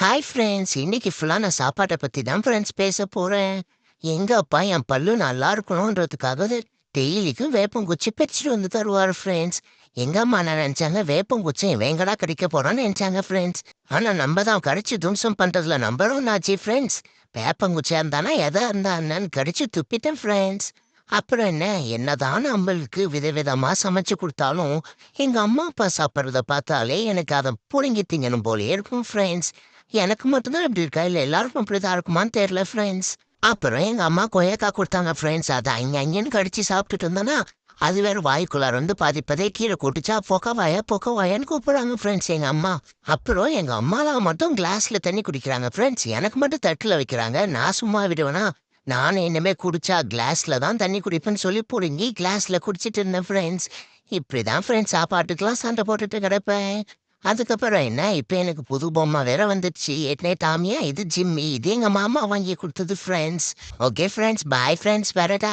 Hi friends. இன்னைக்கு ஃபுல்லா நான் சாப்பாட்ட பத்தி தான் ஃப்ரெண்ட்ஸ் பேச போறேன். எங்க அப்பா என் பல்லு நல்லா இருக்கணுன்றதுக்காக டெய்லிக்கும் வேப்பங்குச்சி பறிச்சுட்டு வந்து தருவாரு ஃப்ரெண்ட்ஸ். எங்க அம்மா என்ன நெனச்சாங்க, வேப்பங்குச்சி இவன் எங்கடா கடிக்க போறான்னு நெனச்சாங்க ஃப்ரெண்ட்ஸ். ஆனா நம்ம தான் கடிச்சு தும்சம் பண்றதுல நம்பர் ஒன் ஆச்சு ஃப்ரெண்ட்ஸ். வேப்பங்குச்சியா இருந்தானா எதா இருந்தா என்னன்னு கடிச்சு துப்பிட்டேன் ஃப்ரெண்ட்ஸ். அப்புறம் என்ன, என்னதான் நம்மளுக்கு விதவிதமா சமைச்சு குடுத்தாலும், எங்க அம்மா அப்பா சாப்பிடுறத பார்த்தாலே எனக்கு அத புடுங்கி திங்கணும் போலயே இருக்கும் ஃப்ரெண்ட்ஸ். எனக்கு மட்டும் தான் இப்படி இருக்கா? இல்ல எல்லாருக்கும் அப்படிதான் இருக்குமான்னு தெரியல ஃப்ரெண்ட்ஸ். அப்புறம் எங்க அம்மா கொய்யாக்கா குடுத்தாங்க ஃப்ரெண்ட்ஸ். அத அங்கன்னு கடிச்சு சாப்பிட்டுட்டு இருந்தேனா, அது வேற வாய்க்குள்ளார வந்து பாதி கீழ கொட்டுச்சா, பொக்க வாயான்னு கூப்பிடுறாங்க ஃப்ரெண்ட்ஸ் எங்க அம்மா. அப்புறம் எங்க அம்மாலாம் மட்டும் கிளாஸ்ல தண்ணி குடிக்கிறாங்க ஃப்ரெண்ட்ஸ். எனக்கு மட்டும் தட்டுல வைக்கிறாங்க. நான் சும்மா விடுவேனா? நானும் இனிமே குடிச்சா கிளாஸ்ல தான் தண்ணி குடிப்பேன்னு சொல்லி புடுங்கி கிளாஸ்ல குடிச்சிட்டு இருந்தேன் ஃப்ரெண்ட்ஸ். இப்படிதான் ஃப்ரெண்ட்ஸ் சாப்பாட்டுக்கெல்லாம் சண்டை போட்டுட்டு கிடப்பேன். அதுக்கப்புறம் என்ன, இப்ப எனக்கு புது பொம்மை வேற வந்துடுச்சு. ஏற்கனவே டாமியா, இது ஜிம்மி. இது எங்க மாமா வாங்கி குடுத்தது friends. Okay friends, bye friends, வரட்டா?